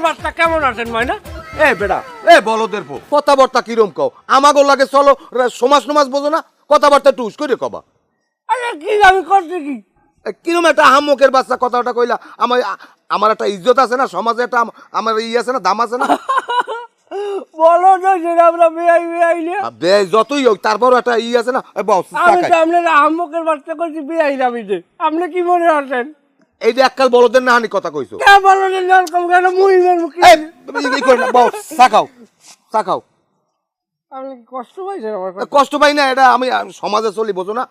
বাচ্চা কেমন আছেন ময়না? এ বেটা বলদের পো কথাবার্তা কিরম কও আমাগো লাগে চলো সমাজ নমাজ বোঝো না কথাবার্তা টুস করে কবা আরে কি আমি করছি কি? কিরম একটা হামকের বাচ্চা কথাটা কইলা আমার একটা ইজ্জত আছে না সমাজে একটা আমার আছে না দাম আছে না বলো তো যেটা আমরা বেআই নিয়ে যতই হোক তারপরও একটা আছে না বস আমি তো আপনার আহম্মকের বাচ্চা করছি বেআই আমি যে আপনি কি মনে আছেন? এই যে এককাল বলদের না হানি কথা কইছো কে বলো যে এরকম কেন মুহিমের মুখে এই কই না বস চাখাও আপনি কি কষ্ট পাইছেন আমার কথা? কষ্ট পাই না এটা আমি সমাজে চলি বোঝো না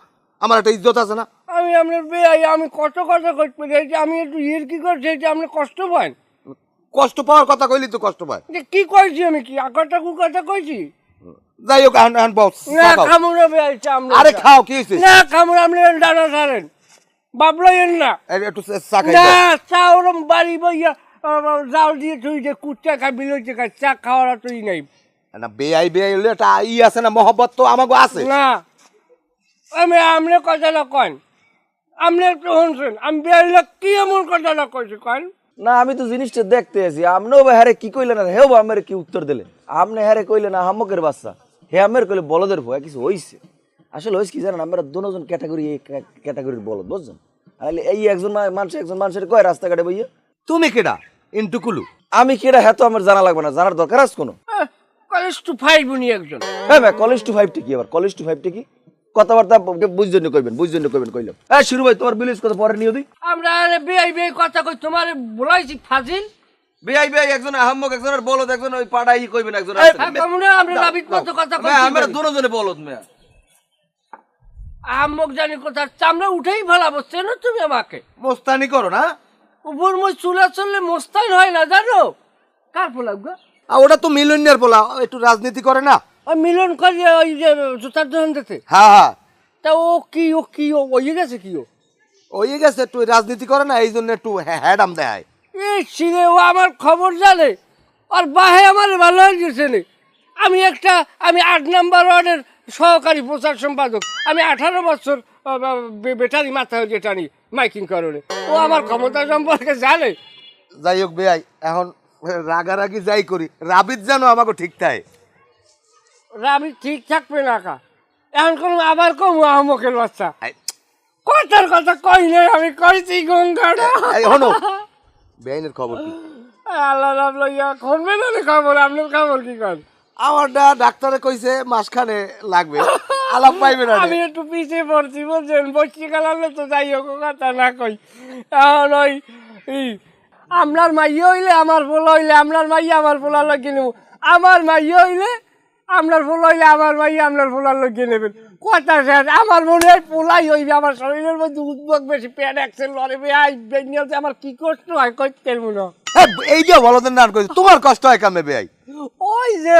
আমার একটা ইজ্জত আছে না আমি আপনার বেআই আমি কত কথা করতে চাইছি আমি একটু কি করছি যে আপনি কষ্ট পান কষ্ট পাওয়ার কথা কইলি তো কষ্ট পায় যে কি কইছি আমি কি আকটা কথা কইছি যাই হোক আন বস না খামুরা বেআই আমরা আরে খাও কি হইছে না খামুরা আপনি ডানা ছাড়েন বাবলাইন না একটু চা খাই না চা ওরম বাড়ি বইয়া জাল দিয়ে তুই যে কুচ্চা খাই বিলইতে খাই চা খাওয়ার তুই নাই না বেআই হলে একটা আছে না মহব্বত তো আমাগো আছে না আমি আমনে কথাটা কন আপনি একটু শুনছেন আমি বেআই কি এমন কথাটা কইছি কন না আমি তো জিনিসটা দেখতে আছি আপনিও হ্যারে কি কইলেন আর হেও আমার কি উত্তর দিলেন আপনি হ্যারে কইলেন হামকের বাচ্চা হে আমের কইলে বলদের ভয় কিছু হইছে আসলে হইছে কি জানেন আমরা দুজন ক্যাটাগরি ক্যাটাগরির বলদ বুঝছেন তাহলে এই একজন মানুষের কয় রাস্তাঘাটে বইয়া তুমি কেডা ইন্টুকুলু আমি কেডা হ্যাঁ তো আমার জানা লাগবে না জানার দরকার আছে কোনো কলেজ টু 5 উনি একজন হ্যাঁ ভাই কলেজ টু 5 টা কি আবার কলেজ টু 5 টা কি কথাবার্তা বুঝজন্য কইবেন কইলাম শুরু ভাই তোমার বিলিজ কথা পরে নিয়ে দিই আমরা আরে বেআই কথা কই তোমারে বলাইছি ফাজিল বেআই একজন আহম্মক একজনের বলদ একজন ওই পাড়াই কইবেন একজন আমরা রাবিত মতো কথা কই আমরা দুজনে বলদ মেয়া আহম্মক জানি কোথার চামড়া উঠেই ফেলাবো চেনো তুমি আমাকে মোস্তানি করো না উপর মই চুলা চললে মোস্তাইন হয় না জানো কার ফলাবো ওটা তো মিলনিয়ার বলা একটু রাজনীতি করে না ওই মিলন করে ওই যে জুতার দোকান দিতে হ্যাঁ তা ও কি ওই গেছে কি ওই গেছে একটু রাজনীতি করে না এই জন্য একটু হ্যাডাম দেয় এই ছিঁড়ে ও আমার খবর জানে আর বাহে আমার ভালো হয়ে গেছে নে আমি 8 নাম্বার ওয়ার্ডের সহকারী প্রচার সম্পাদক আমি 18 বছর ব্যাটারি মাথায় যেটা নি মাইকিং করে ও আমার ক্ষমতা সম্পর্কে জানে যাই হোক বেআই এখন রাগারাগি যাই করি রাবিত জানো আমাকে ঠিক তাই আমি ঠিক থাকবে না কা এখন কোন আবার কম আহমকের বাচ্চা কথার কথা কই নাই আমি কইছি গঙ্গাটা হনো বেআইনের খবর কি আল্লাহ রাবলা ইয়া করবে না খবর আপনার খবর কি কর আমারটা ডাক্তারে কইছে মাসখানে লাগবে আলাপ পাইবে না আমি একটু পিছিয়ে পড়ছি বলছেন বসছি কালালে তো যাই হোক কথা না কই এখন ওই আপনার মাইয়া হইলে আমার পোলা হইলে আপনার মাইয়া আমার পোলার লাগিয়ে নেব আমার মাইয়া হইলে আপনার পোলা হইলে আমার মাইয়া আপনার পোলার লাগিয়ে নেবেন কথা শেষ আমার মনে হয় পোলাই হইবে আমার শরীরের মধ্যে উদ্যোগ বেশি প্যাড অ্যাক্সেল লড়ে বেনিয়াতে আমার কি কষ্ট হয় করতে মনে হয় এই যে বলদের নাম কইছে তোমার কষ্ট হয় কামে বেআই ওই যে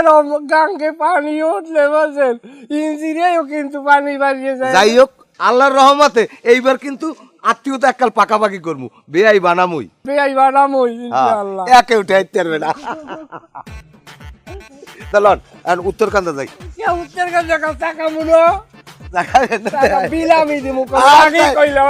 গাঙ্গে পানি উঠলে বলছেন ইঞ্জিনেও কিন্তু পানি বাড়িয়ে যায় যাই হোক আল্লাহর রহমতে এইবার কিন্তু আত্মীয়তা এককাল পাকাপাকি করমু বেআই বানামুই ইনশাআল্লাহ একে উঠে আইতে পারবে না চলন আর উত্তরকান্দা যাই উত্তর কাছে টাকা মুনো দেখা বিলামি দিমু আগে কইলাম